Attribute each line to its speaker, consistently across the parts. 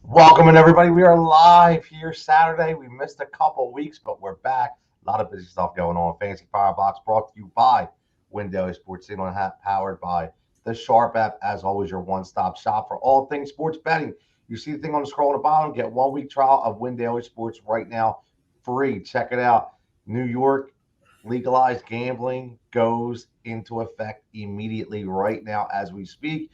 Speaker 1: Welcome in, everybody. We are live here Saturday. We missed a couple weeks, but we're back. A lot of busy stuff going on. Fantasy Firebox brought to you by Daily Sports Signal and powered by the Sharp app. As always, your one-stop shop for all things sports betting. You see the thing on the scroll at the bottom. Get 1 week trial of Daily Sports right now, free. Check it out. New York legalized gambling goes into effect immediately right now as we speak.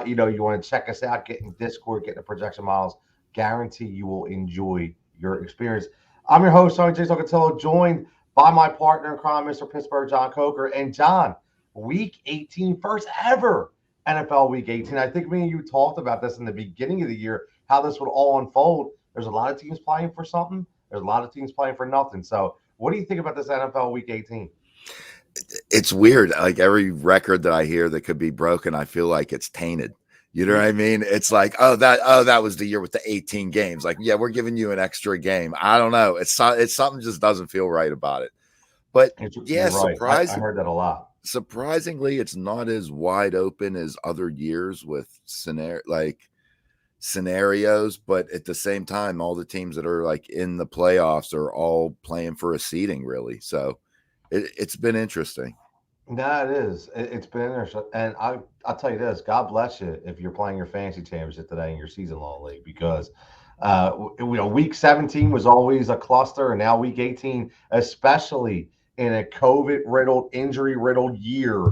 Speaker 1: You want to check us out, get in Discord, get the projection models. Guarantee you will enjoy your experience. I'm your host, Tony Jigsaw Cutillo, joined by my partner in crime, Mr. Pittsburgh, John Coker. And John, week 18, first ever NFL week 18. I think me and you talked about this in the beginning of the year, how this would all unfold. There's a lot of teams playing for something. There's a lot of teams playing for nothing. So what do you think about this NFL week 18?
Speaker 2: It's weird. Like every record that I hear that could be broken, I feel like it's tainted. You know what I mean? It's like, that was the year with the 18 games. Like, yeah, we're giving you an extra game. I don't know. It's something just doesn't feel right about it. But yeah,
Speaker 1: You're right. I heard that a lot.
Speaker 2: Surprisingly, it's not as wide open as other years with scenarios. But at the same time, all the teams that are like in the playoffs are all playing for a seeding, really. So it's been interesting.
Speaker 1: No, it is. It's been interesting. And I'll tell you this, God bless you if you're playing your fantasy championship today in your season long league because week 17 was always a cluster, and now week 18, especially in a COVID riddled, injury riddled year,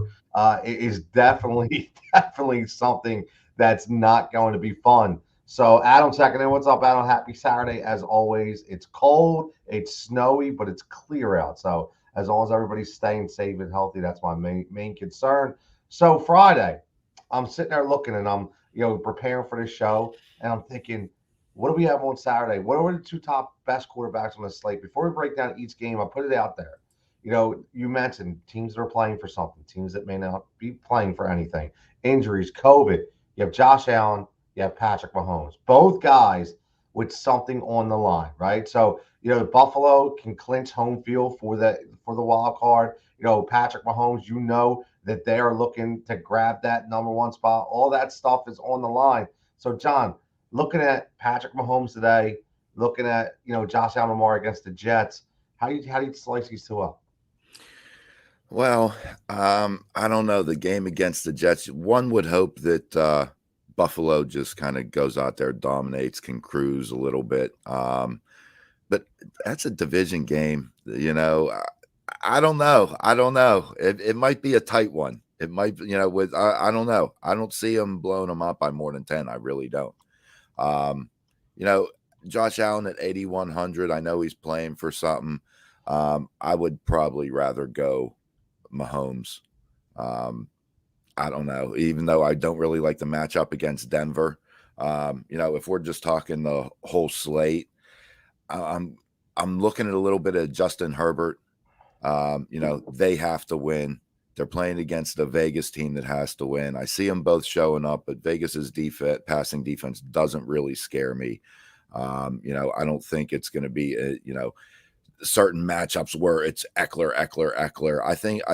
Speaker 1: is definitely definitely something that's not going to be fun. So Adam checking in. What's up, Adam? Happy Saturday as always. It's cold, it's snowy, but it's clear out. So as long as everybody's staying safe and healthy, that's my main concern. So Friday, I'm sitting there looking and I'm preparing for this show, and I'm thinking, what do we have on Saturday? What are the two top best quarterbacks on the slate? Before we break down each game, I put it out there. You mentioned teams that are playing for something, teams that may not be playing for anything, injuries, COVID. You have Josh Allen, you have Patrick Mahomes, both guys with something on the line, right? So Buffalo can clinch home field for the wild card. Patrick Mahomes, that they are looking to grab that number one spot. All that stuff is on the line. So John, looking at Patrick Mahomes today, looking at Josh Allen against the Jets, how do you slice these two up?
Speaker 2: Well, I don't know. The game against the Jets, one would hope that Buffalo just kind of goes out there, dominates, can cruise a little bit. But that's a division game. I don't know. I don't know. It might be a tight one. It might, I don't know. I don't see them blowing them up by more than 10. I really don't. Um, you know, Josh Allen at 8,100. I know he's playing for something. I would probably rather go Mahomes. Um, I don't know, even though I don't really like the matchup against Denver. If we're just talking the whole slate, I'm I'm looking at a little bit of Justin Herbert. They have to win. They're playing against a Vegas team that has to win. I see them both showing up, but Vegas's passing defense doesn't really scare me. I don't think it's going to be certain matchups where it's Eckler. I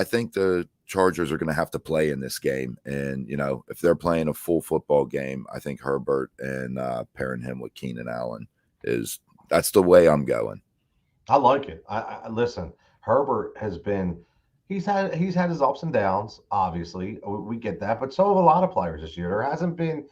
Speaker 2: think the Chargers are going to have to play in this game, and if they're playing a full football game, I think Herbert and pairing him with Keenan Allen that's the way I'm going.
Speaker 1: I like it. I listen. Herbert has been. He's had his ups and downs. Obviously, we get that, but so have a lot of players this year. There hasn't been.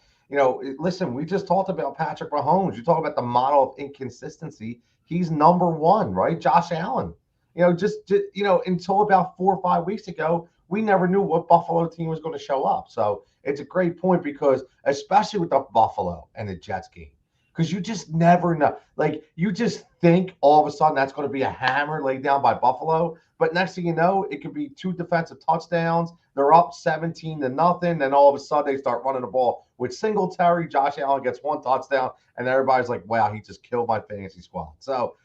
Speaker 1: Listen, we just talked about Patrick Mahomes. You talk about the model of inconsistency. He's number one, right? Josh Allen. Until about 4 or 5 weeks ago, we never knew what Buffalo team was going to show up. So it's a great point because, especially with the Buffalo and the Jets game, because you just never know. Like, you just think all of a sudden that's going to be a hammer laid down by Buffalo. But next thing you know, it could be two defensive touchdowns. They're up 17-0. Then all of a sudden they start running the ball with Singletary. Josh Allen gets one touchdown, and everybody's like, wow, he just killed my fantasy squad. So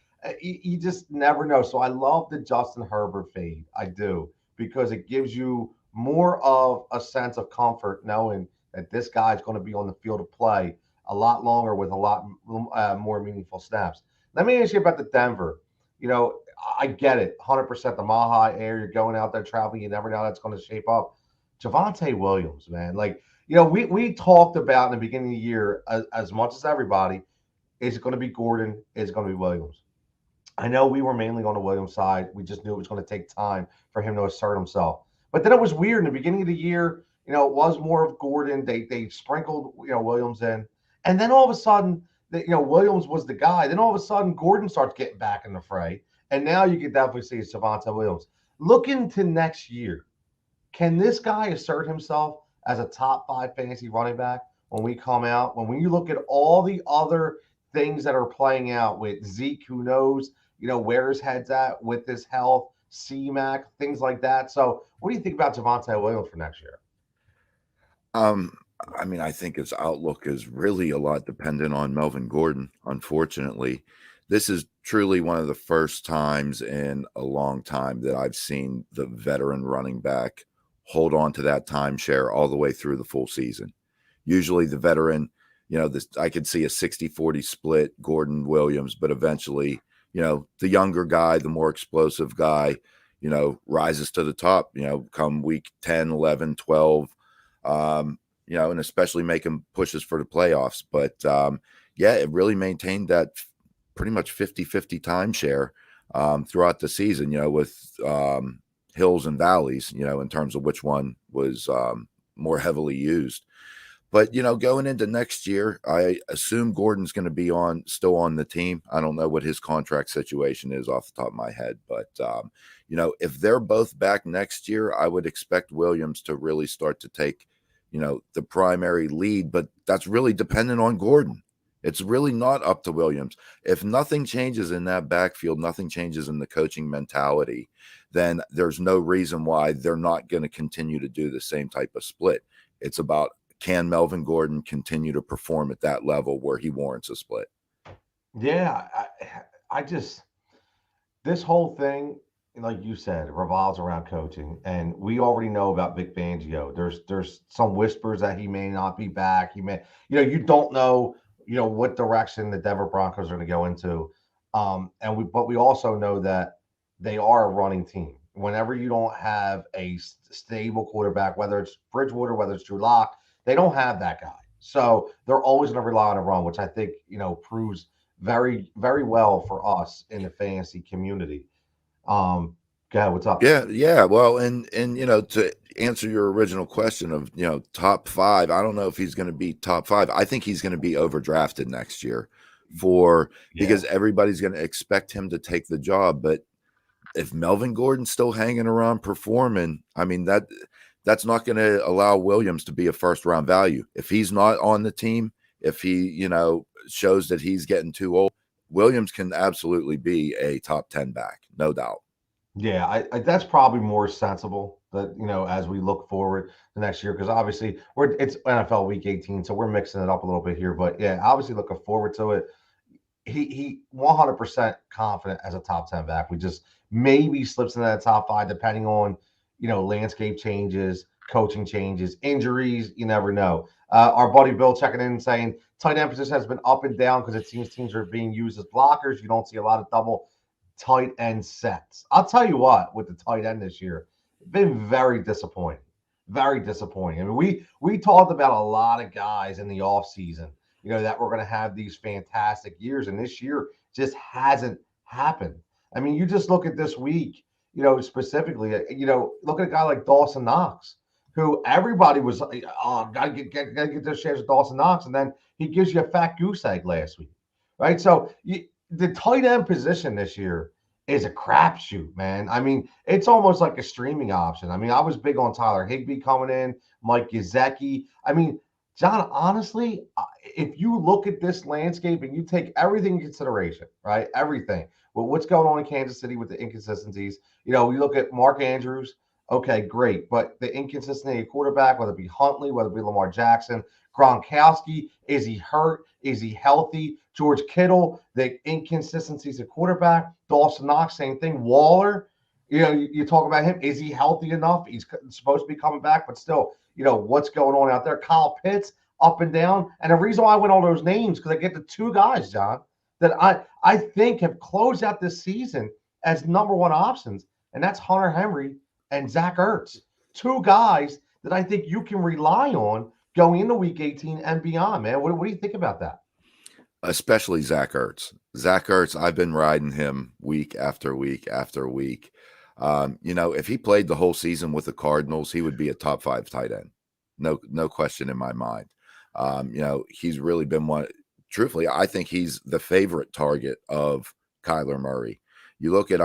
Speaker 1: you just never know. So I love the Justin Herbert fade. I do, because it gives you more of a sense of comfort knowing that this guy's going to be on the field of play a lot longer with a lot more meaningful snaps. Let me ask you about the Denver. I get it, 100%. The Mile High Air, you're going out there traveling, you never know how that's going to shape up. Javonte Williams, man, we talked about in the beginning of the year as much as everybody. Is it going to be Gordon? Is it going to be Williams? I know we were mainly on the Williams side. We just knew it was going to take time for him to assert himself. But then it was weird in the beginning of the year. It was more of Gordon. They sprinkled Williams in, and then all of a sudden, Williams was the guy. Then all of a sudden, Gordon starts getting back in the fray, and now you can definitely see it's Javonte Williams. Looking to next year, can this guy assert himself as a top 5 fantasy running back when we come out? When you look at all the other things that are playing out with Zeke, who knows, where his head's at with his health, C-Mac, things like that. So what do you think about Javonte Williams for next year?
Speaker 2: Um, I mean, I think his outlook is really a lot dependent on Melvin Gordon, unfortunately. This is truly one of the first times in a long time that I've seen the veteran running back hold on to that timeshare all the way through the full season. Usually the veteran, I could see a 60-40 split, Gordon Williams, but eventually, the younger guy, the more explosive guy, rises to the top, come week 10, 11, 12, and especially making pushes for the playoffs. But it really maintained that pretty much 50-50 timeshare throughout the season, with hills and valleys, in terms of which one was more heavily used. But, going into next year, I assume Gordon's going to be still on the team. I don't know what his contract situation is off the top of my head. But, if they're both back next year, I would expect Williams to really start to take, the primary lead. But that's really dependent on Gordon. It's really not up to Williams. If nothing changes in that backfield, nothing changes in the coaching mentality, then there's no reason why they're not going to continue to do the same type of split. It's about, can Melvin Gordon continue to perform at that level where he warrants a split?
Speaker 1: Yeah, I just, this whole thing, like you said, revolves around coaching, and we already know about Vic Fangio. There's some whispers that he may not be back. He may, you don't know, what direction the Denver Broncos are going to go into, but we also know that they are a running team. Whenever you don't have a stable quarterback, whether it's Bridgewater, whether it's Drew Lock, they don't have that guy. So they're always going to rely on a run, which I think, proves very, very well for us in the fantasy community. Go ahead, what's up?
Speaker 2: Yeah. Well, and to answer your original question of, top 5, I don't know if he's going to be top 5. I think he's going to be overdrafted next year because everybody's going to expect him to take the job. But if Melvin Gordon's still hanging around performing, I mean, that's not going to allow Williams to be a first-round value. If he's not on the team, if he, shows that he's getting too old, Williams can absolutely be a top 10 back, no doubt.
Speaker 1: Yeah, I that's probably more sensible that, as we look forward to next year, because obviously it's NFL Week 18, so we're mixing it up a little bit here. But yeah, obviously looking forward to it. He 100% confident as a top 10 back. We just maybe slips into that top 5 depending on, landscape changes, coaching changes, injuries. You never know. Our buddy Bill checking in and saying tight end position has been up and down because it seems teams are being used as blockers. You don't see a lot of double tight end sets. I'll tell you what, with the tight end this year, it's been very disappointing. Very disappointing. I mean, we talked about a lot of guys in the offseason, that we're going to have these fantastic years. And this year just hasn't happened. I mean, you just look at this week, specifically, look at a guy like Dawson Knox, who everybody was, oh, gotta get this chance with Dawson Knox. And then he gives you a fat goose egg last week, right? So the tight end position this year is a crapshoot, man. I mean, it's almost like a streaming option. I mean, I was big on Tyler Higbee coming in, Mike Gesicki. I mean, John, honestly, if you look at this landscape and you take everything in consideration, right? Everything. Well, what's going on in Kansas City with the inconsistencies? We look at Mark Andrews. Okay, great. But the inconsistency of quarterback, whether it be Huntley, whether it be Lamar Jackson, Gronkowski, is he hurt? Is he healthy? George Kittle, the inconsistencies of quarterback. Dawson Knox, same thing. Waller, you talk about him. Is he healthy enough? He's supposed to be coming back, but still, what's going on out there? Kyle Pitts, up and down. And the reason why I went all those names, because I get the 2 guys, John, that I think have closed out this season as number 1 options, and that's Hunter Henry and Zach Ertz. 2 guys that I think you can rely on going into Week 18 and beyond, man. What do you think about that?
Speaker 2: especially Zach Ertz. Zach Ertz, I've been riding him week after week after week. If he played the whole season with the Cardinals, he would be a top 5 tight end. No question in my mind. He's really been one. Truthfully, I think he's the favorite target of Kyler Murray. You look at,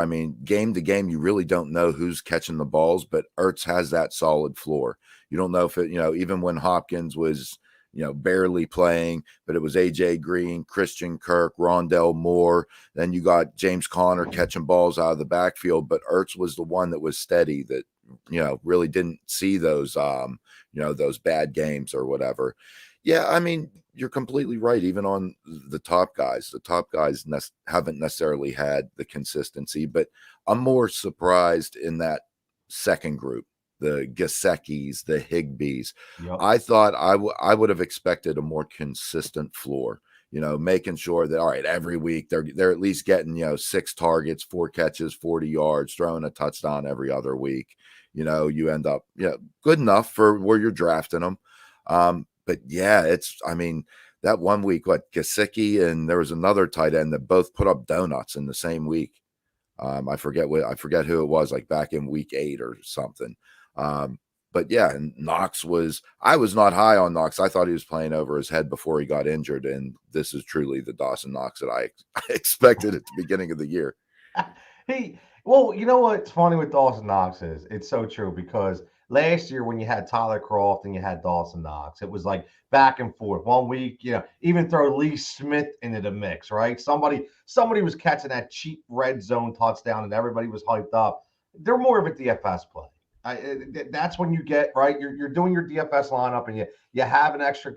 Speaker 2: game to game, you really don't know who's catching the balls, but Ertz has that solid floor. You don't know if it, even when Hopkins was, barely playing, but it was AJ Green, Christian Kirk, Rondell Moore. Then you got James Conner catching balls out of the backfield, but Ertz was the one that was steady, that, really didn't see those, those bad games or whatever. Yeah, you're completely right. Even on the top guys haven't necessarily had the consistency, but I'm more surprised in that second group, the Gesicki's, the Higbees.
Speaker 1: Yep.
Speaker 2: I thought I would have expected a more consistent floor, making sure that, all right, every week they're at least getting, 6 targets, 4 catches, 40 yards, throwing a touchdown every other week. You end up, good enough for where you're drafting them. But yeah, that one week, Gesicki and there was another tight end that both put up donuts in the same week. I forget who it was, like back in week 8 or something. But yeah, and I was not high on Knox. I thought he was playing over his head before he got injured. And this is truly the Dawson Knox that I expected at the beginning of the year.
Speaker 1: Well, you know what's funny with Dawson Knox is it's so true, because last year when you had Tyler Croft and you had Dawson Knox, it was like back and forth. One week, even throw Lee Smith into the mix, right? Somebody was catching that cheap red zone touchdown and everybody was hyped up. They're more of a DFS play. That's when you get right. You're doing your DFS lineup and you have an extra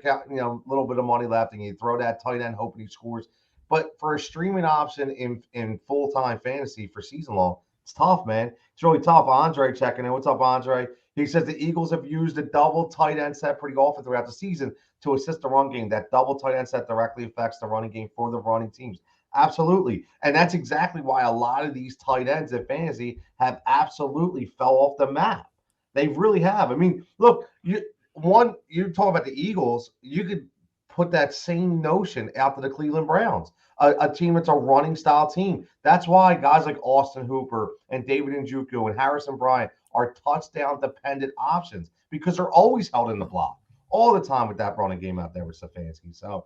Speaker 1: little bit of money left and you throw that tight end hoping he scores. But for a streaming option in full time fantasy for season long, it's tough, man. It's really tough. Andre checking in. What's up, Andre? He says the Eagles have used a double tight end set pretty often throughout the season to assist the run game. That double tight end set directly affects the running game for the running teams. Absolutely. And that's exactly why a lot of these tight ends in fantasy have absolutely fell off the map. They really have. Look, you talk about the Eagles, you could put that same notion out to the Cleveland Browns, a team that's a running style team. That's why guys like Austin Hooper and David Njoku and Harrison Bryant are touchdown dependent options, because they're always held in the block all the time with that running game out there with Stefanski. So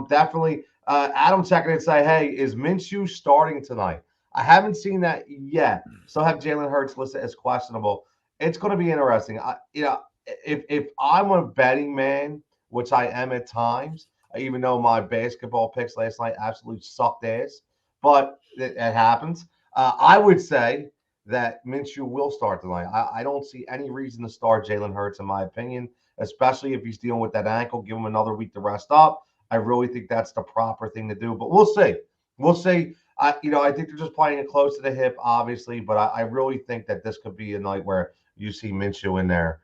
Speaker 1: definitely, Adam checking in and say, hey, is Minshew starting tonight? I haven't seen that yet. Still have Jalen Hurts listed as questionable. It's going to be interesting. If I'm a betting man, which I am at times, even though my basketball picks last night absolutely sucked ass, but it happens. I would say that Minshew will start tonight. I don't see any reason to start Jalen Hurts, in my opinion, especially if he's dealing with that ankle. Give him another week to rest up. I really think that's the proper thing to do, but we'll see. We'll see. I think they're just playing it close to the hip, obviously, but I really think that this could be a night where you see Minshew in there,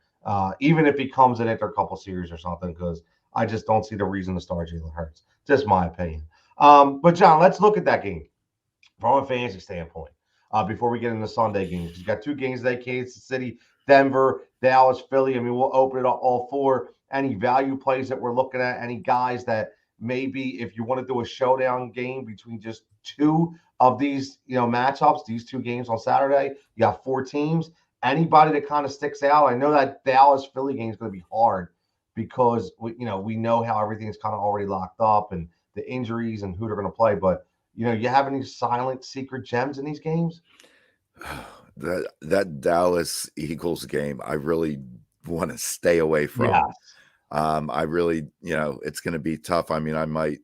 Speaker 1: even if he comes in after a couple series or something, because I just don't see the reason to start Jalen Hurts. Just my opinion. But John, let's look at that game from a fantasy standpoint before we get into Sunday games. You got 2 games today: Kansas City, Denver, Dallas, Philly. We'll open it up all 4. Any value plays that we're looking at? Any guys that maybe, if you want to do a showdown game between just 2 of these, matchups, these 2 games on Saturday, you got 4 teams. Anybody that kind of sticks out? I know that Dallas Philly game is going to be hard, because we know how everything's kind of already locked up and the injuries and who they're going to play. But you have any silent secret gems in these games?
Speaker 2: That Dallas Eagles game, I really want to stay away from.
Speaker 1: Yes.
Speaker 2: I really, it's going to be tough. I might,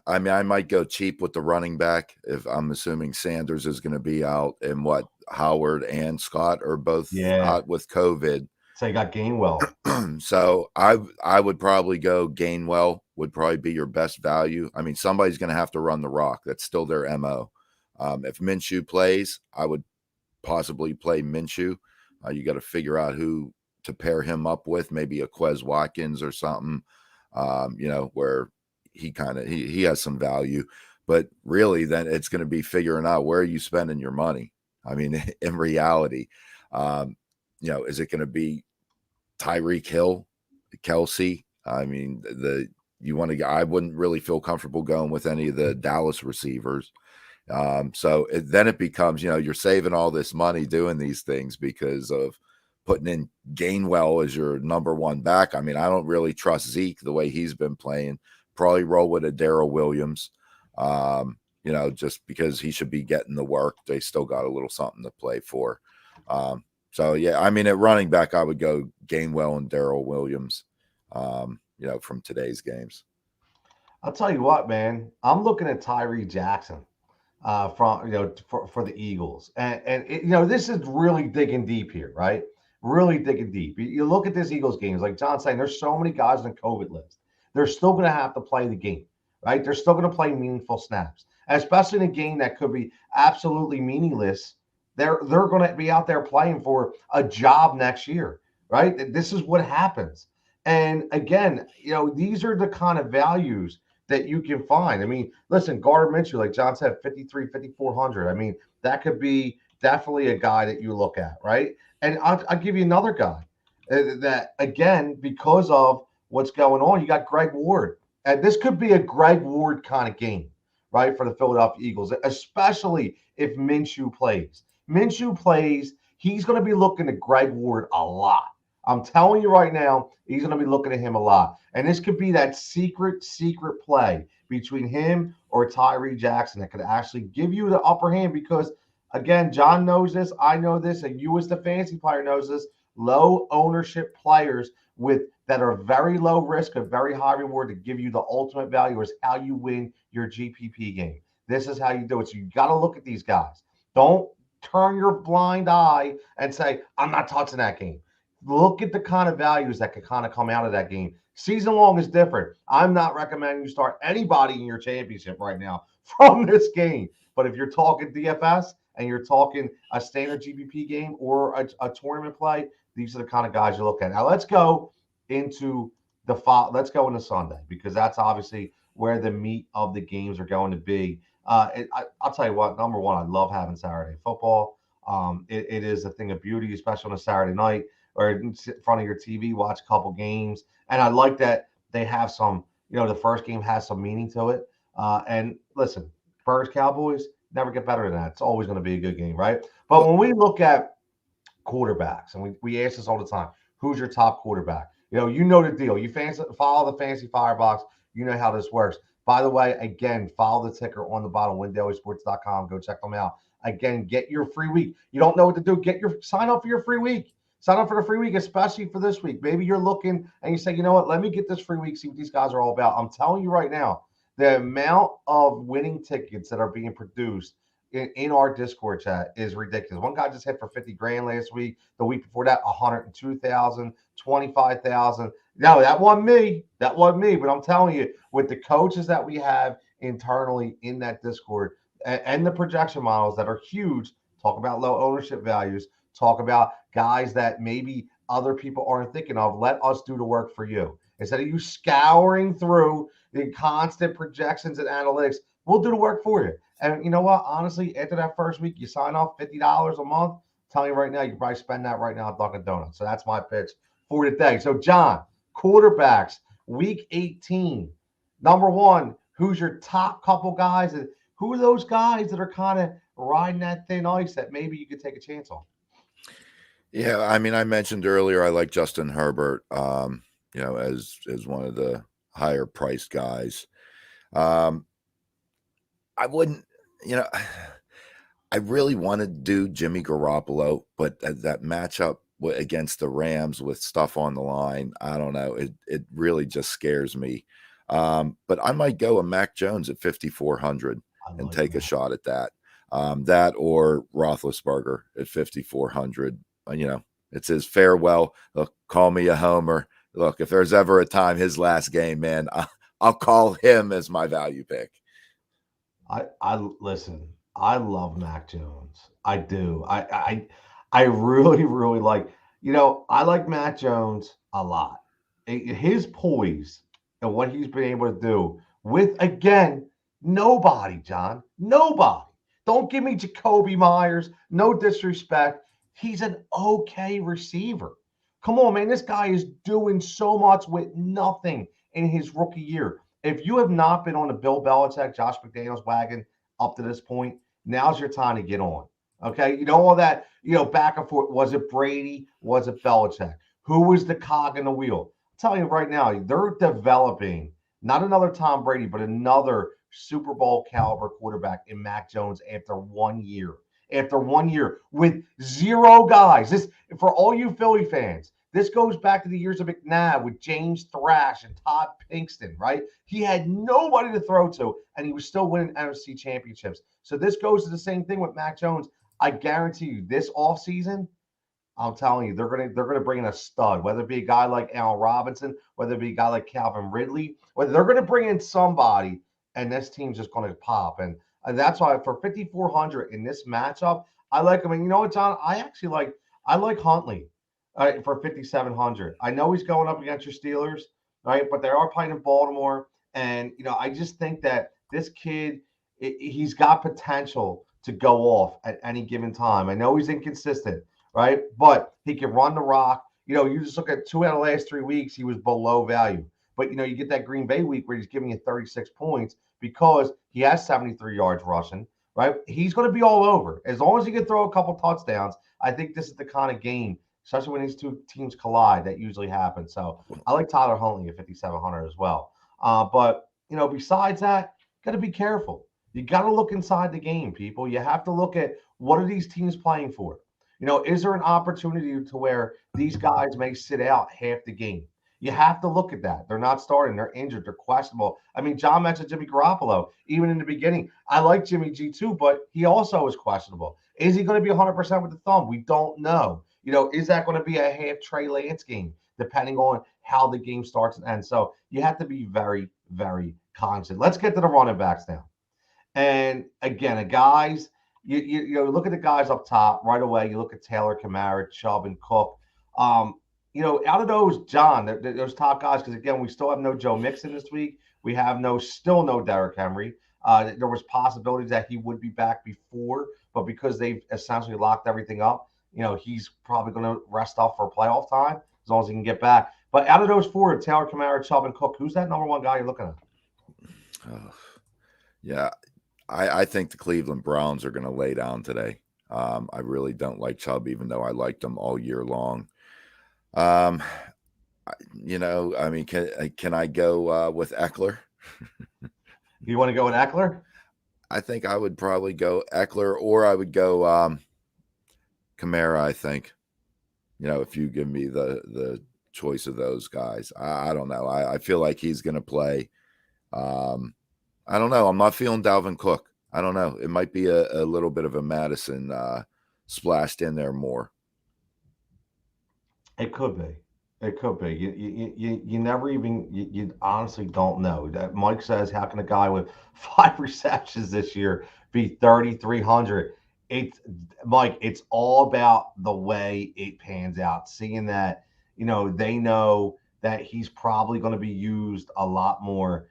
Speaker 2: I might go cheap with the running back, if I'm assuming Sanders is going to be out, and Howard and Scott are both out with COVID.
Speaker 1: So you got Gainwell.
Speaker 2: So I would probably go Gainwell, would probably be your best value. Somebody's going to have to run the rock. That's still their MO. If Minshew plays, I would possibly play Minshew. You got to figure out who to pair him up with, maybe a Quez Watkins or something, where he has some value. But really, then it's going to be figuring out where are you spending your money. In reality, is it going to be Tyreek Hill, Kelsey? The you want to. I wouldn't really feel comfortable going with any of the Dallas receivers. So then it becomes, you're saving all this money doing these things because of putting in Gainwell as your number one back. I mean, I don't really trust Zeke the way he's been playing. Probably roll with a Darrell Williams, just because he should be getting the work. They still got a little something to play for. So, yeah, I mean, at running back, I would go Gainwell and Darrell Williams, from today's games.
Speaker 1: I'll tell you what, man. I'm looking at Tyree Jackson for the Eagles, and this is really digging deep here, right? Really digging deep. You look at this Eagles games, like John's saying, there's so many guys on the COVID list. They're still going to have to play the game, right? They're still going to play meaningful snaps, and especially in a game that could be absolutely meaningless. They're going to be out there playing for a job next year, right? This is what happens. And again, these are the kind of values that you can find. I mean, listen, Gardner Minshew, like John said, 5,400. I mean, that could be definitely a guy that you look at, right? And I'll give you another guy that, again, because of what's going on, you got Greg Ward. And this could be a Greg Ward kind of game, right, for the Philadelphia Eagles, especially if Minshew plays. Minshew plays, he's going to be looking at Greg Ward a lot. I'm telling you right now, he's going to be looking at him a lot. And this could be that secret play between him or Tyree Jackson that could actually give you the upper hand because, again, John knows this, I know this, and you as the fantasy player knows this, low ownership players that are very low risk and very high reward to give you the ultimate value is how you win your GPP game. This is how you do it. So you got to look at these guys. Don't turn your blind eye and say, I'm not touching that game. Look at the kind of values that could kind of come out of that game. Season long is different. I'm not recommending you start anybody in your championship right now from this game. But if you're talking DFS and you're talking a standard GPP game or a tournament play, these are the kind of guys you look at. Now let's go into Sunday because that's obviously where the meat of the games are going to be. I'll tell you what. Number one, I love having Saturday football. It is a thing of beauty, especially on a Saturday night. Or sit in front of your TV, watch a couple games. And I like that they have some, the first game has some meaning to it. And listen, Birds, Cowboys, never get better than that. It's always going to be a good game, right? But when we look at quarterbacks, and we ask this all the time, who's your top quarterback? You know the deal. You follow the Fantasy Firebox. You know how this works. By the way, again, follow the ticker on the bottom, windailysports.com. Go check them out. Again, get your free week. You don't know what to do, sign up for your free week. Sign up for the free week, especially for this week. Maybe you're looking and you say, you know what, let me get this free week, see what these guys are all about. I'm telling you right now, the amount of winning tickets that are being produced in our Discord chat is ridiculous. One guy just hit for 50 grand last week. The week before that, 102,000, 25,000. No, that wasn't me. But I'm telling you, with the coaches that we have internally in that Discord and the projection models that are huge, talk about low ownership values, talk about guys that maybe other people aren't thinking of. Let us do the work for you. Instead of you scouring through the constant projections and analytics, we'll do the work for you. And you know what? Honestly, after that first week, you sign off $50 a month. I'm telling you right now, you can probably spend that right now at Dunkin' Donuts. So that's my pitch for today. So, John, quarterbacks, week 18. Number one, who's your top couple guys? And who are those guys that are kind of riding that thin ice that maybe you could take a chance on?
Speaker 2: Yeah, I mean, I mentioned earlier I like Justin Herbert, as one of the higher priced guys. I wouldn't, I really want to do Jimmy Garoppolo, but that matchup against the Rams with stuff on the line, I don't know. It really just scares me. But I might go a Mac Jones at 5,400 and take a shot at that. That or Roethlisberger at 5,400. It's his farewell. Look, call me a homer. Look, if there's ever a time his last game, man, I'll call him as my value pick.
Speaker 1: I listen. I love Mac Jones. I do. I really, really like. I like Mac Jones a lot. His poise and what he's been able to do with, again, nobody, John. Nobody. Don't give me Jacoby Myers. No disrespect. He's an okay receiver. Come on, man. This guy is doing so much with nothing in his rookie year. If you have not been on the Bill Belichick, Josh McDaniels wagon up to this point, now's your time to get on. Okay, you know all that, back and forth. Was it Brady? Was it Belichick? Who was the cog in the wheel? I'm telling you right now, they're developing not another Tom Brady, but another Super Bowl caliber quarterback in Mac Jones after 1 year. After 1 year with zero guys. This, for all you Philly fans, this goes back to the years of McNabb with James Thrash and Todd Pinkston, right? He had nobody to throw to, and he was still winning NFC championships. So this goes to the same thing with Mac Jones. I guarantee you, this offseason, I'm telling you, they're gonna bring in a stud, whether it be a guy like Allen Robinson, whether it be a guy like Calvin Ridley, whether they're gonna bring in somebody, and this team's just gonna pop. And that's why for 5,400 in this matchup, I like him. And you know what, John? I like Huntley for 5,700. I know he's going up against your Steelers, right? But they are playing in Baltimore, and I just think that this kid, he's got potential to go off at any given time. I know he's inconsistent, right? But he can run the rock. You just look at 2 out of the last 3 weeks, he was below value. But you get that Green Bay week where he's giving you 36 points because he has 73 yards rushing, right? He's going to be all over. As long as he can throw a couple touchdowns, I think this is the kind of game, especially when these two teams collide, that usually happens. So I like Tyler Huntley at 5,700 as well. But besides that, got to be careful. You got to look inside the game, people. You have to look at what are these teams playing for. Is there an opportunity to where these guys may sit out half the game? You have to look at that. They're not starting. They're injured. They're questionable. I mean, John mentioned Jimmy Garoppolo. Even in the beginning, I like Jimmy G too, but he also is questionable. Is he going to be 100% with the thumb? We don't know. Is that going to be a half Trey Lance game, depending on how the game starts and ends? So you have to be very, very conscious. Let's get to the running backs now. And again, the guys, you look at the guys up top right away. You look at Taylor, Kamara, Chubb, and Cook. Out of those, John, those top guys, because again, we still have no Joe Mixon this week. We have still no Derrick Henry. There was possibilities that he would be back before, but because they've essentially locked everything up, he's probably going to rest up for playoff time as long as he can get back. But out of those four, Taylor, Kamara, Chubb, and Cook, who's that number one guy you're looking at?
Speaker 2: Yeah, I think the Cleveland Browns are going to lay down today. I really don't like Chubb, even though I liked him all year long. I mean, can I go with Eckler?
Speaker 1: You want to go with Eckler?
Speaker 2: I think I would probably go Eckler, or I would go Kamara. I think, if you give me the choice of those guys, I don't know. I feel like he's going to play. I don't know. I'm not feeling Dalvin Cook. I don't know. It might be a little bit of a Madison splashed in there more.
Speaker 1: It could be. It could be. You never even you honestly don't know. That Mike says, how can a guy with 5 receptions this year be 3,300? It's Mike. It's all about the way it pans out. Seeing that they know that he's probably going to be used a lot more.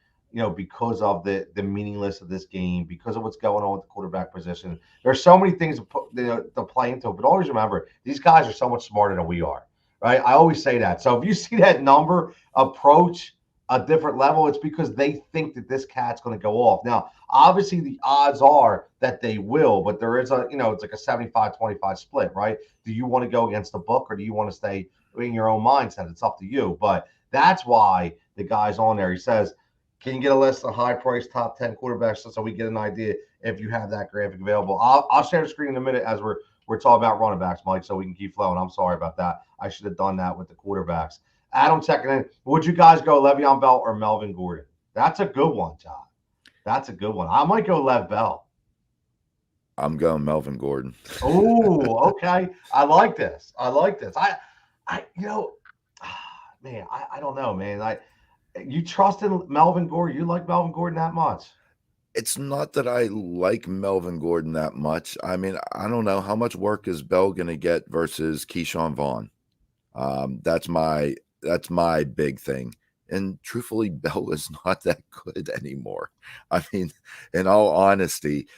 Speaker 1: Because of the meaningless of this game, because of what's going on with the quarterback position. There's so many things to play into, but always remember, these guys are so much smarter than we are, right? I always say that. So if you see that number approach a different level, it's because they think that this cat's going to go off. Now, obviously, the odds are that they will, but there is it's like a 75-25 split, right? Do you want to go against the book, or do you want to stay in your own mindset? It's up to you. But that's why the guy's on there. He says, can you get a list of high-priced top 10 quarterbacks so we get an idea if you have that graphic available? I'll share the screen in a minute as we're talking about running backs, Mike, so we can keep flowing. I'm sorry about that. I should have done that with the quarterbacks. Adam checking in. Would you guys go Le'Veon Bell or Melvin Gordon? That's a good one, John. That's a good one. I might go Lev Bell.
Speaker 2: I'm going Melvin Gordon.
Speaker 1: Oh, okay. I like this. I man, I don't know, man. You trust in Melvin Gordon? You like Melvin Gordon that much?
Speaker 2: It's not that I like Melvin Gordon that much. I mean, I don't know. How much work is Bell going to get versus Keyshawn Vaughn? That's my big thing. And truthfully, Bell is not that good anymore. I mean, in all honesty,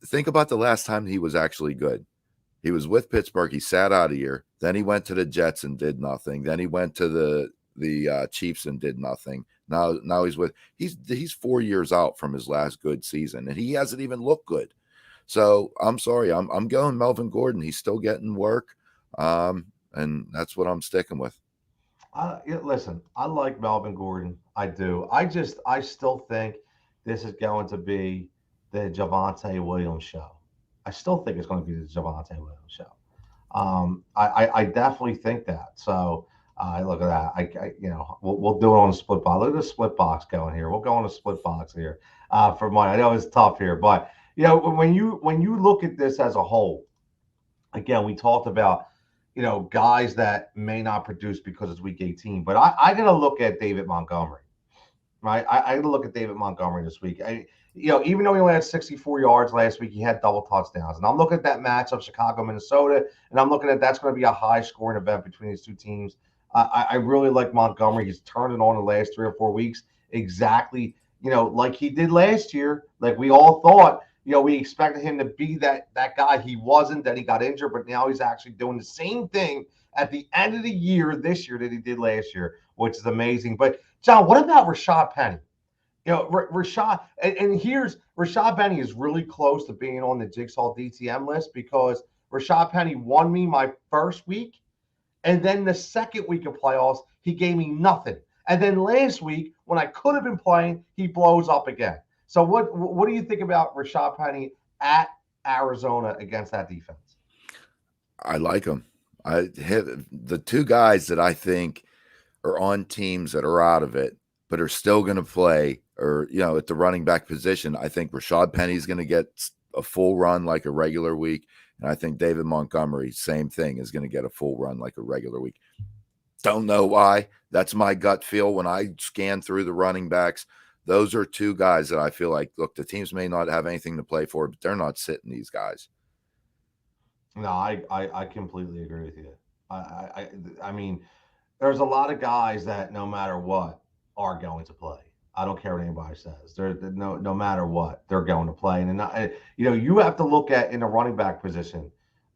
Speaker 2: think about the last time he was actually good. He was with Pittsburgh. He sat out a year. Then he went to the Jets and did nothing. Then he went to the Chiefs and did nothing. Now he's 4 years out from his last good season, and he hasn't even looked good. So I'm sorry, I'm going Melvin Gordon. He's still getting work, and that's what I'm sticking with.
Speaker 1: Listen, I like Melvin Gordon. I do. I still think this is going to be the Javonte Williams show. I still think it's going to be the Javonte Williams show. I definitely think that. So look at that. We'll do it on a split box. Look at the split box going here. We'll go on a split box here for mine. I know it's tough here, but when you look at this as a whole, again, we talked about guys that may not produce because it's week 18. But I got to look at David Montgomery, right? I got to look at David Montgomery this week. Even though he only had 64 yards last week, he had double touchdowns. And I'm looking at that matchup, Chicago, Minnesota, and I'm looking at that's going to be a high scoring event between these two teams. I really like Montgomery. He's turned it on the last 3 or 4 weeks, exactly, like he did last year. Like we all thought. We expected him to be that guy. He wasn't. Then he got injured, but now he's actually doing the same thing at the end of the year this year that he did last year, which is amazing. But John, what about Rashad Penny? Rashad, and here's Rashad Penny is really close to being on the Jigsaw DTM list because Rashad Penny won me my first week, and then the second week of playoffs he gave me nothing, and then last week when I could have been playing, he blows up again. So what do you think about Rashad Penny at Arizona against that defense?
Speaker 2: I like him. I have the two guys that I think are on teams that are out of it, but are still going to play, or at the running back position. I think Rashad Penny's going to get a full run like a regular week, and I think David Montgomery, same thing, is going to get a full run like a regular week. Don't know why. That's my gut feel when I scan through the running backs. Those are two guys that I feel like, look, the teams may not have anything to play for, but they're not sitting these guys.
Speaker 1: No, I completely agree with you. I mean, there's a lot of guys that no matter what are going to play. I don't care what anybody says. They're no matter what they're going to play, and you have to look at in the running back position.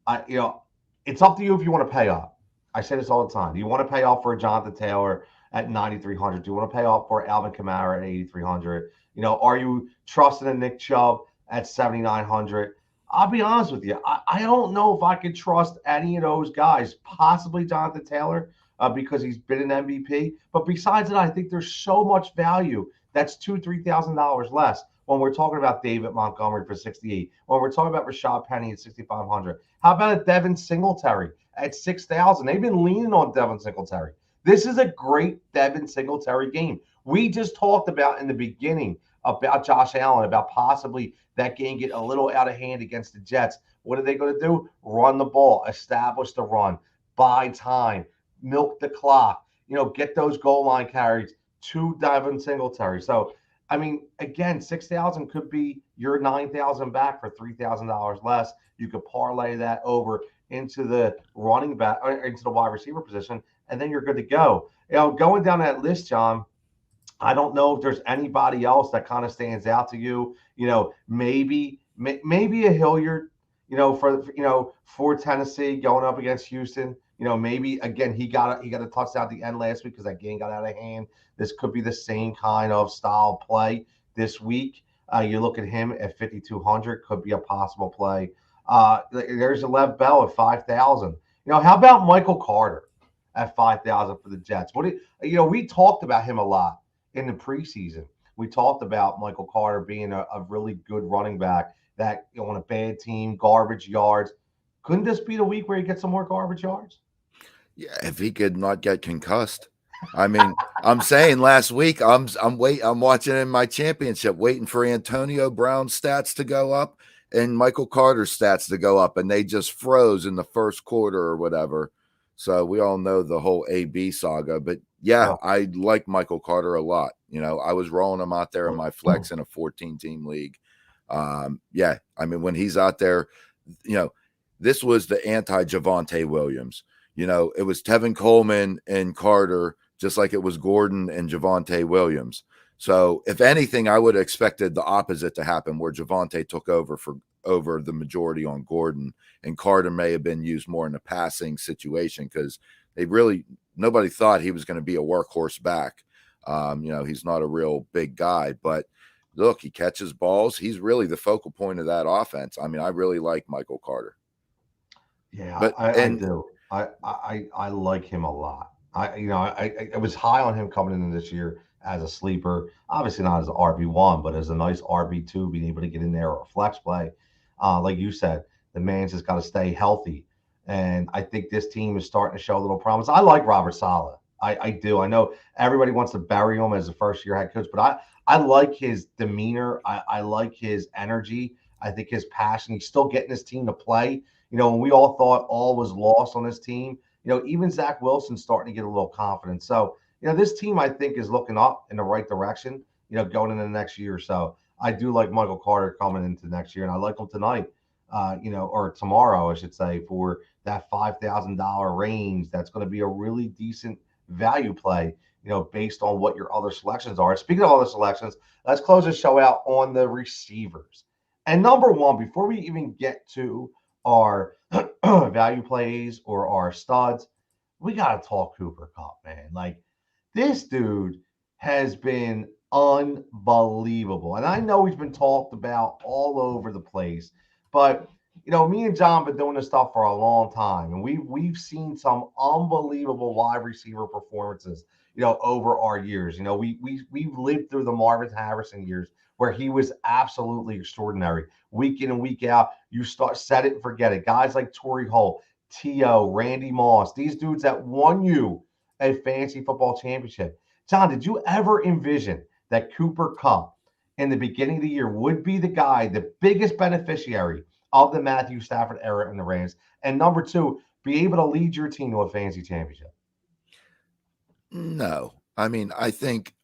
Speaker 1: It's up to you if you want to pay up. I say this all the time. Do you want to pay up for a Jonathan Taylor at 9,300? Do you want to pay off for Alvin Kamara at 8,300? Are you trusting a Nick Chubb at 7,900? I'll be honest with you. I don't know if I could trust any of those guys, possibly Jonathan Taylor, because he's been an MVP. But besides that, I think there's so much value that's $2,000-$3,000 less when we're talking about David Montgomery for 68, when we're talking about Rashad Penny at 6,500. How about a Devin Singletary at 6,000? They've been leaning on Devin Singletary. This is a great Devin Singletary game. We just talked about in the beginning about Josh Allen, about possibly that game get a little out of hand against the Jets. What are they going to do? Run the ball, establish the run, buy time, milk the clock, get those goal line carries to Devin Singletary. So, I mean, again, 6,000 could be your 9,000 back for $3,000 less. You could parlay that over into the running back, or into the wide receiver position, and then you're good to go. Going down that list, John, I don't know if there's anybody else that kind of stands out to you. Maybe a Hilliard, for Tennessee going up against Houston. Maybe again he got a touchdown at the end last week because that game got out of hand. This could be the same kind of style play this week. You look at him at 5,200, could be a possible play. There's a Lev Bell at 5,000. How about Michael Carter at 5,000 for the Jets? We talked about him a lot in the preseason. We talked about Michael Carter being a really good running back that on a bad team, garbage yards. Couldn't this be the week where he gets some more garbage yards?
Speaker 2: Yeah, if he could not get concussed. I mean, I'm saying last week I'm watching in my championship, waiting for Antonio Brown's stats to go up and Michael Carter's stats to go up, and they just froze in the first quarter or whatever. So we all know the whole AB saga, but yeah, I like Michael Carter a lot. I was rolling him out there in my flex in a 14-team league. Yeah, I mean, when he's out there, this was the anti-Javonte Williams. It was Tevin Coleman and Carter, just like it was Gordon and Javonte Williams. So if anything, I would have expected the opposite to happen, where Javonte took over the majority on Gordon, and Carter may have been used more in a passing situation because nobody thought he was going to be a workhorse back. He's not a real big guy, but look, he catches balls. He's really the focal point of that offense. I mean, I really like Michael Carter.
Speaker 1: Yeah,
Speaker 2: But
Speaker 1: I
Speaker 2: and
Speaker 1: do. I like him a lot. I was high on him coming into this year as a sleeper. Obviously not as an RB1, but as a nice RB2, being able to get in there or flex play. Like you said, the man's just got to stay healthy. And I think this team is starting to show a little promise. I like Robert Saleh. I do. I know everybody wants to bury him as a first year head coach, but I like his demeanor. I like his energy. I think his passion. He's still getting his team to play. When we all thought all was lost on this team, even Zach Wilson's starting to get a little confidence. So, this team, I think, is looking up in the right direction, going into the next year or so. I do like Michael Carter coming into next year, and I like him tonight, or tomorrow, I should say, for that $5,000 range. That's going to be a really decent value play, based on what your other selections are. Speaking of other selections, let's close the show out on the receivers. And number one, before we even get to our value plays or our studs, we got to talk Cooper Cup, man. Like, this dude has been unbelievable. And I know he's been talked about all over the place, but me and John been doing this stuff for a long time, and we've seen some unbelievable wide receiver performances, over our years. We've lived through the Marvin Harrison years where he was absolutely extraordinary. Week in and week out, you start set it and forget it. Guys like Torrey Holt, T.O., Randy Moss, these dudes that won you a fantasy football championship. John, did you ever envision that Cooper Kupp in the beginning of the year would be the guy, the biggest beneficiary of the Matthew Stafford era in the Rams? And number two, be able to lead your team to a fantasy championship?
Speaker 2: no, I mean, I think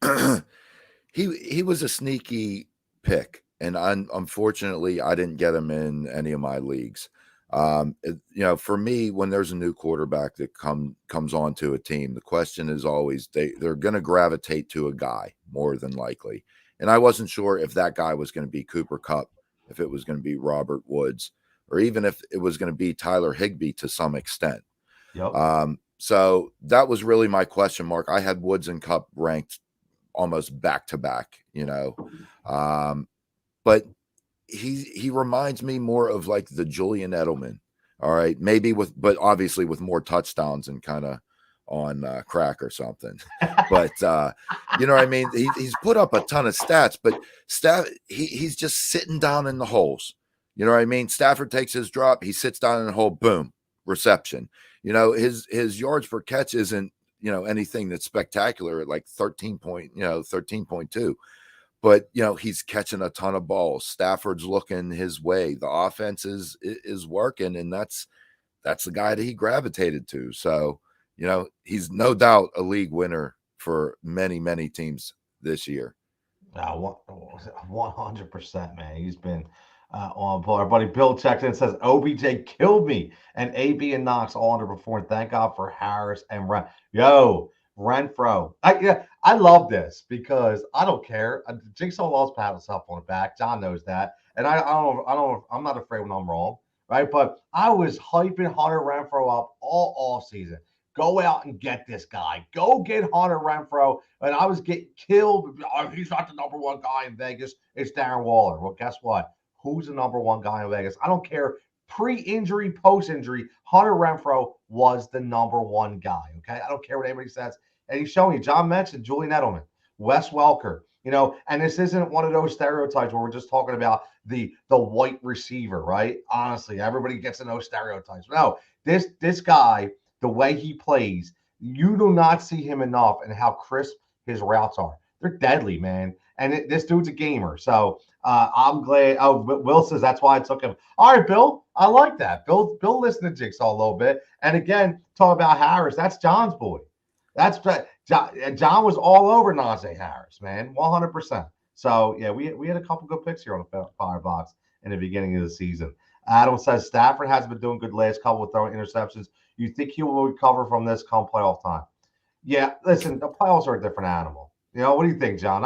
Speaker 2: he was a sneaky pick, and unfortunately, I didn't get him in any of my leagues. For me, when there's a new quarterback that comes onto a team, the question is always they're going to gravitate to a guy more than likely. And I wasn't sure if that guy was going to be Cooper Kupp, if it was going to be Robert Woods, or even if it was going to be Tyler Higbee to some extent.
Speaker 1: Yep.
Speaker 2: So that was really my question mark. I had Woods and Kupp ranked almost back to back, but he reminds me more of like the Julian Edelman. All right, maybe but obviously with more touchdowns and kind of on crack or something. But you know what I mean? He's put up a ton of stats, but he's just sitting down in the holes. You know what I mean? Stafford takes his drop, he sits down in the hole, boom, reception. His yards per catch isn't anything that's spectacular at like 13.2. But he's catching a ton of balls. Stafford's looking his way. The offense is working, and that's the guy that he gravitated to. So he's no doubt a league winner for many, many teams this year.
Speaker 1: 100%, man. He's been on board. Our buddy Bill checks in and says OBJ killed me, and AB and Knox all underperformed. Thank God for Harris and Renfro. I love this because I don't care. Jigsaw loves pat himself on the back. John knows that, and I don't. I'm not afraid when I'm wrong, right? But I was hyping Hunter Renfro up all off season. Go out and get this guy. Go get Hunter Renfro. And I was getting killed. Oh, he's not the number one guy in Vegas. It's Darren Waller. Well, guess what? Who's the number one guy in Vegas? I don't care. Pre-injury, post-injury, Hunter Renfro was the number one guy. Okay, I don't care what anybody says. And he's showing you. John mentioned Julian Edelman, Wes Welker. And this isn't one of those stereotypes where we're just talking about the white receiver, right? Honestly, everybody gets in those stereotypes. No, this guy, the way he plays, you do not see him enough and how crisp his routes are. They're deadly, man. And this dude's a gamer. So I'm glad. Oh, Will says that's why I took him. All right, Bill. I like that. Bill listened to Jigsaw a little bit. And again, talk about Harris. That's John's boy. That's John was all over Najee Harris, man. 100%. So, yeah, we had a couple good picks here on the Firebox in the beginning of the season. Adam says Stafford has been doing good last couple of throwing interceptions. You think he will recover from this come playoff time? Yeah, listen, the playoffs are a different animal. What do you think, John?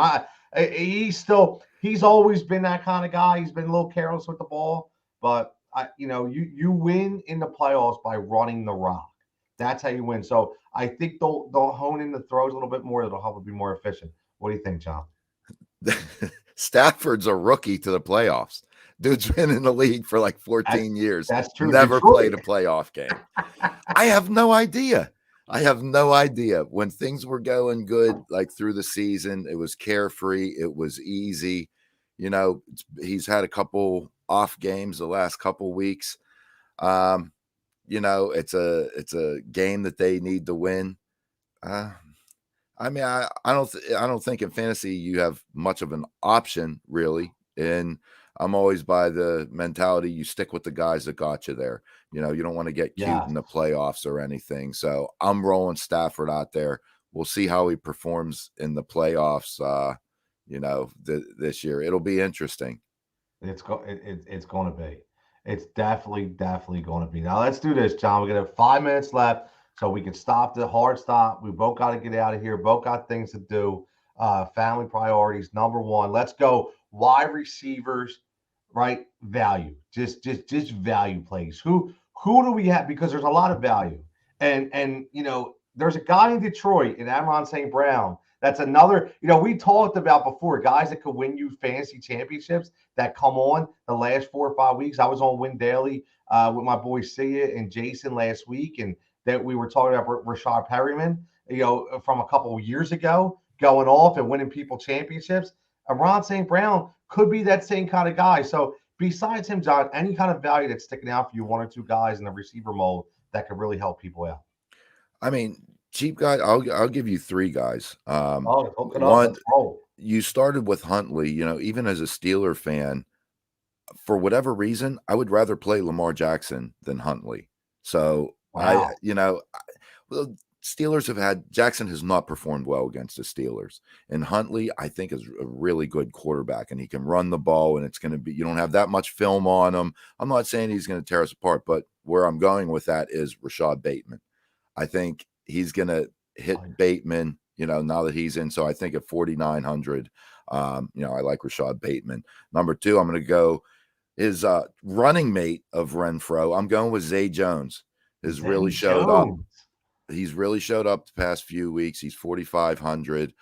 Speaker 1: He's always been that kind of guy. He's been a little careless with the ball, but you win in the playoffs by running the rock. That's how you win. So I think they'll hone in the throws a little bit more. That'll help it be more efficient. What do you think, John?
Speaker 2: Stafford's a rookie to the playoffs. Dude's been in the league for like
Speaker 1: That's
Speaker 2: 14 years,
Speaker 1: that's true.
Speaker 2: never
Speaker 1: Detroit.
Speaker 2: played a playoff game. I have no idea. I have no idea. When things were going good, like through the season, it was carefree, it was easy. You know, he's had a couple off games the last couple weeks. You know, it's a game that they need to win. I mean, I don't think in fantasy you have much of an option really. And I'm always by the mentality you stick with the guys that got you there. You know, you don't want to get cute
Speaker 1: Yeah.
Speaker 2: in the playoffs or anything. So I'm rolling Stafford out there. We'll see how he performs in the playoffs. You know, this year it'll be interesting.
Speaker 1: It's going to be. It's definitely going to be. Now let's do this, John. We got 5 minutes left, so we can stop the hard stop. We both got to get out of here. Both got things to do. Family priorities number one. Let's go. Wide receivers, right? Value. Just value plays. Who do we have? Because there's a lot of value, and there's a guy in Detroit in Amon St. Brown. That's another. We talked about before guys that could win you fantasy championships that come on the last 4 or 5 weeks. I was on Win Daily with my boy Sia and Jason last week, and that we were talking about Rashad Perryman, from a couple of years ago, going off and winning people championships. Ron St. Brown could be that same kind of guy. So besides him, John, any kind of value that's sticking out for you, one or two guys in the receiver mold that could really help people out?
Speaker 2: I mean, cheap guys, I'll give you three guys.
Speaker 1: Hook it up.
Speaker 2: One,
Speaker 1: Let's roll.
Speaker 2: you started with Huntley. You know, even as a Steeler fan, for whatever reason, I would rather play Lamar Jackson than Huntley. So
Speaker 1: Wow.
Speaker 2: well, Steelers have had Jackson has not performed well against the Steelers, and Huntley I think is a really good quarterback, and he can run the ball, and it's going to be you don't have that much film on him. I'm not saying he's going to tear us apart, but where I'm going with that is Rashad Bateman. I think he's going to hit Bateman. You know, now that he's in, so I think at 4,900, I like Rashad Bateman. Number two, I'm going to go his running mate of Renfro. I'm going with Zay Jones. Has really showed up. He's really showed up the past few weeks. He's 4,500.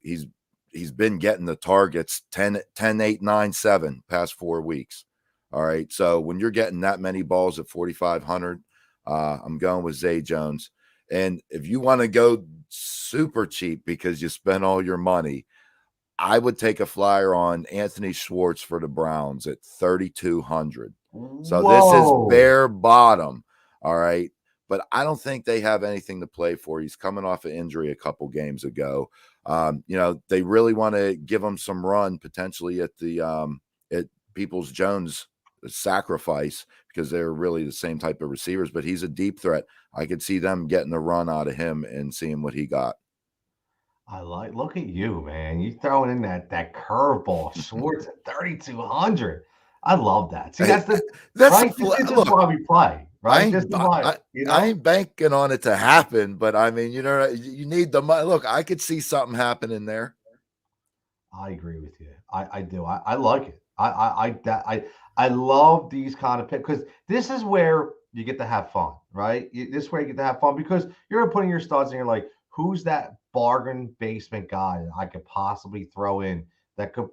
Speaker 2: He's been getting the targets 10, 8, 9, 7 past 4 weeks. All right. So when you're getting that many balls at 4,500, I'm going with Zay Jones. And if you want to go super cheap because you spent all your money, I would take a flyer on Anthony Schwartz for the Browns at 3,200. So this is bare bottom. All right. But I don't think they have anything to play for. He's coming off an injury a couple games ago. They really want to give him some run potentially at the at Peoples-Jones sacrifice because they're really the same type of receivers, but he's a deep threat. I could see them getting a run out of him and seeing what he got.
Speaker 1: Look at you, man. You throwing in that curveball, Schwartz at 3,200. I love that. See, that's right. This is why we play, right?
Speaker 2: I ain't banking on it to happen, but I mean, you need the money. Look, I could see something happening there.
Speaker 1: I agree with you. I do. I like it. I love these kind of picks because this is where you get to have fun, right? This is where you get to have fun because you're putting your studs and you're like, who's that bargain basement guy that I could possibly throw in that could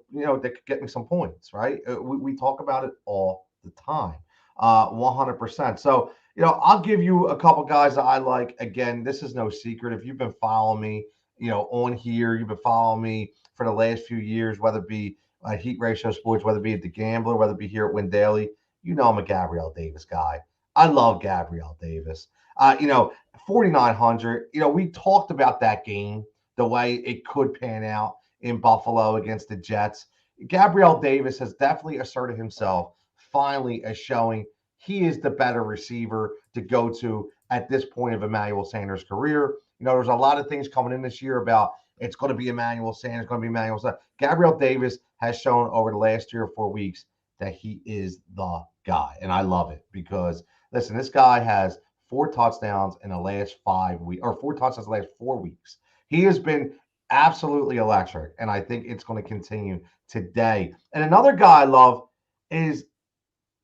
Speaker 1: get me some points, right? We talk about it all the time, 100%. So I'll give you a couple guys that I like. Again, this is no secret. If you've been following me, on here, you've been following me for the last few years, whether it be Heat Ratio Sports, whether it be at the Gambler, whether it be here at Win Daily. I'm a Gabrielle Davis guy. I love Gabrielle Davis. 4,900. We talked about that game, the way it could pan out in Buffalo against the Jets. Gabrielle Davis has definitely asserted himself finally as showing he is the better receiver to go to at this point of Emmanuel Sanders' career. There's a lot of things coming in this year about it's going to be Emmanuel Sanders, going to be Emmanuel Sanders. Gabrielle Davis has shown over the last 3 or 4 weeks that he is the guy. And I love it because, listen, this guy has 4 touchdowns in the last 5 weeks, or 4 touchdowns in the last 4 weeks. He has been absolutely electric, and I think it's going to continue today. And another guy I love is,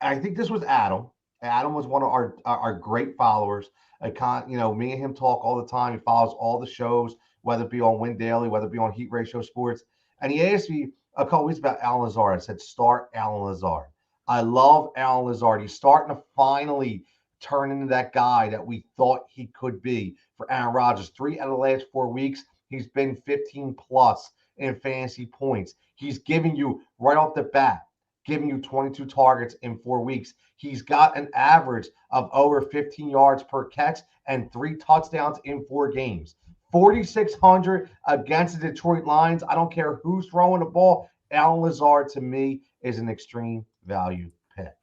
Speaker 1: I think this was Adam. Adam was one of our great followers. Me and him talk all the time. He follows all the shows, whether it be on Win Daily, whether it be on Heat Ratio Sports. And he asked me a couple weeks about Alan Lazard. I said, start Alan Lazard. I love Alan Lazard. He's starting to finally turn into that guy that we thought he could be for Aaron Rodgers. 3 out of the last 4 weeks, he's been 15 plus in fantasy points. He's giving you right off the bat, giving you 22 targets in 4 weeks. He's got an average of over 15 yards per catch and 3 touchdowns in 4 games. 4,600 against the Detroit Lions. I don't care who's throwing the ball. Alan Lazard, to me, is an extreme value pick.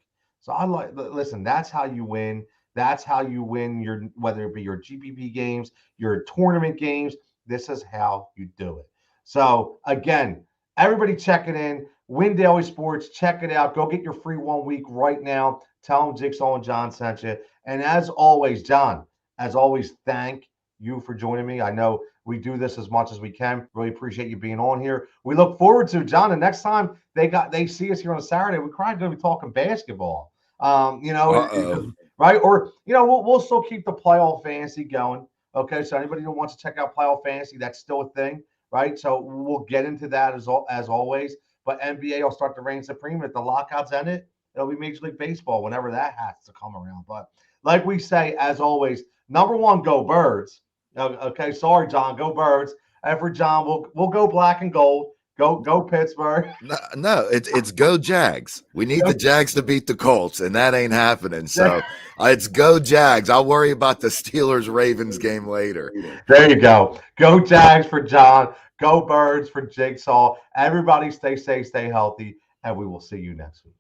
Speaker 1: So listen, that's how you win. That's how you win whether it be your GPP games, your tournament games. This is how you do it. So again, everybody check it in. Win Daily Sports, check it out. Go get your free 1 week right now. Tell them Jigsaw and John sent you. And as always, John, thank you for joining me. I know we do this as much as we can. Really appreciate you being on here. We look forward to, John, the next time they see us here on a Saturday, we're probably going to be talking basketball. Right? Or we'll still keep the playoff fantasy going. Okay, so anybody who wants to check out playoff fantasy, that's still a thing, right? So we'll get into that as always. But NBA will start to reign supreme. If the lockout's ended, it'll be Major League Baseball whenever that has to come around. But like we say, as always, number one, go Birds. Okay, sorry, John, go Birds. And for John, we'll go black and gold. Go Pittsburgh.
Speaker 2: No, it's go Jags. We need the Jags to beat the Colts, and that ain't happening. So it's go Jags. I'll worry about the Steelers-Ravens game later.
Speaker 1: There you go. Go Jags for John. Go Birds for Jigsaw. Everybody stay safe, stay healthy, and we will see you next week.